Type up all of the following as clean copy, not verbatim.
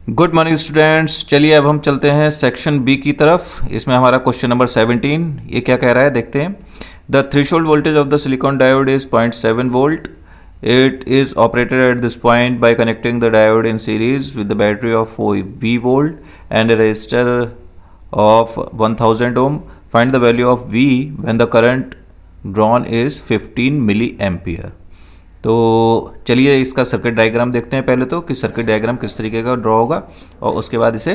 Good morning students. चलिए अब हम चलते हैं सेक्शन बी की तरफ। इसमें हमारा क्वेश्चन नंबर 17 ये क्या कह रहा है देखते हैं। The threshold voltage of the silicon diode is 0.7 volt. It is operated at this point by connecting the diode in series with the battery of V volt and a resistor of 1000 ohm. Find the value of V when the current drawn is 15 milli ampere. तो चलिए इसका circuit diagram देखते हैं पहले तो कि circuit diagram किस तरीके का ड्रॉ होगा और उसके बाद इसे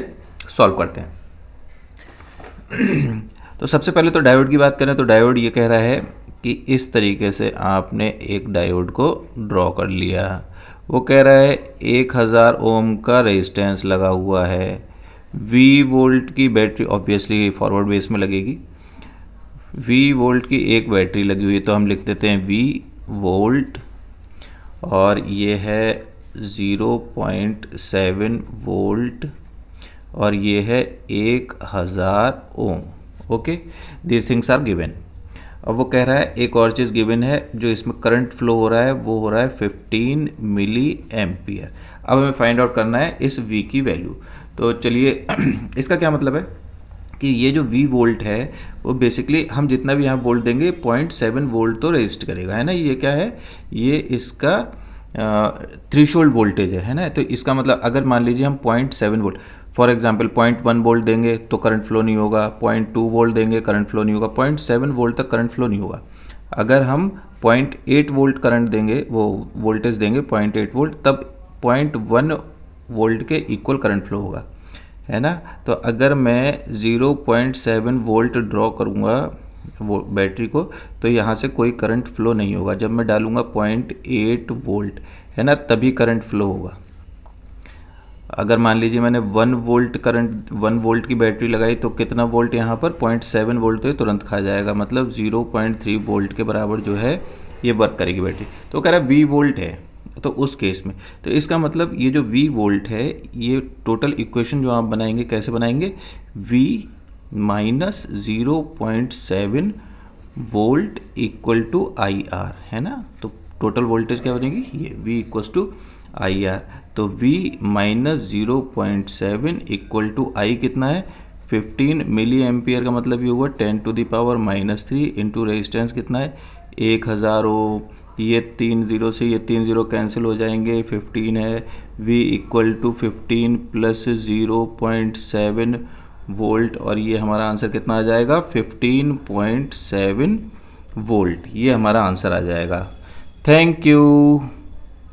सॉल्व करते हैं। तो सबसे पहले तो डायोड की बात करें तो डायोड ये कह रहा है कि इस तरीके से आपने एक डायोड को ड्रॉ कर लिया। वो कह रहा है 1000 ओम का रेजिस्टेंस लगा हुआ है, V वोल्ट की बैटरी ऑब्वियसली फॉरवर्ड बेस में लगेगी, V वोल्ट की एक बैटरी लगी हुई है तो हम लिख देते हैं V वोल्ट, और ये है 0.7 वोल्ट और ये है 1000 ohm. Okay, these things are given. अब वो कह रहा है एक और चीज़ गिवन है, जो इसमें करंट फ्लो हो रहा है वो हो रहा है 15 मिली एम्पियर। अब हमें फाइंड आउट करना है इस V की वैल्यू। तो चलिए इसका क्या मतलब है कि ये जो V वोल्ट है वो बेसिकली हम जितना भी यहाँ वोल्ट देंगे 0.7 वोल्ट तो रजिस्ट करेगा, है ना। ये क्या है, ये इसका थ्रेशोल्ड वोल्टेज है ना। तो इसका मतलब अगर मान लीजिए हम 0.7 वोल्ट फॉर एग्जांपल 0.1 वोल्ट देंगे तो करंट फ्लो नहीं होगा, 0.2 वोल्ट देंगे करंट फ्लो नहीं होगा, 0.7 वोल्ट तक करंट फ्लो नहीं होगा। अगर हम 0.8 वोल्ट करंट देंगे, वो वोल्टेज देंगे 0.8 वोल्ट, तब 0.1 वोल्ट के इक्वल करंट फ्लो होगा, है ना। तो अगर मैं 0.7 वोल्ट ड्रॉ करूँगा वो बैटरी को तो यहाँ से कोई करंट फ्लो नहीं होगा। जब मैं डालूँगा 0.8 वोल्ट, है ना, तभी करंट फ्लो होगा। अगर मान लीजिए मैंने 1 वोल्ट करंट 1 वोल्ट की बैटरी लगाई तो कितना वोल्ट यहाँ पर 0.7 वोल्ट तो ये तुरंत खा जाएगा, मतलब 0.3 वोल्ट के बराबर जो है ये वर्क करेगी बैटरी। तो कह रहा है V वोल्ट है तो उस केस में, तो इसका मतलब ये जो V वोल्ट है ये टोटल इक्वेशन जो आप बनाएंगे कैसे बनाएंगे, V minus 0.7 volt equal to IR, है ना। तो टोटल वोल्टेज क्या बनेगी, ये V इक्वल्स टू IR। तो V minus 0.7 equal to I कितना है 15 मिली एम्पियर का मतलब ये हुआ 10⁻³ इंटू रेजिस्टेंस कितना है 1000 ओम। ये 3 0 से ये 3 0 कैंसिल हो जाएंगे, 15 है। V equal to 15 plus 0.7 volt और ये हमारा आंसर कितना आ जाएगा 15.7 वोल्ट। ये हमारा आंसर आ जाएगा। Thank you.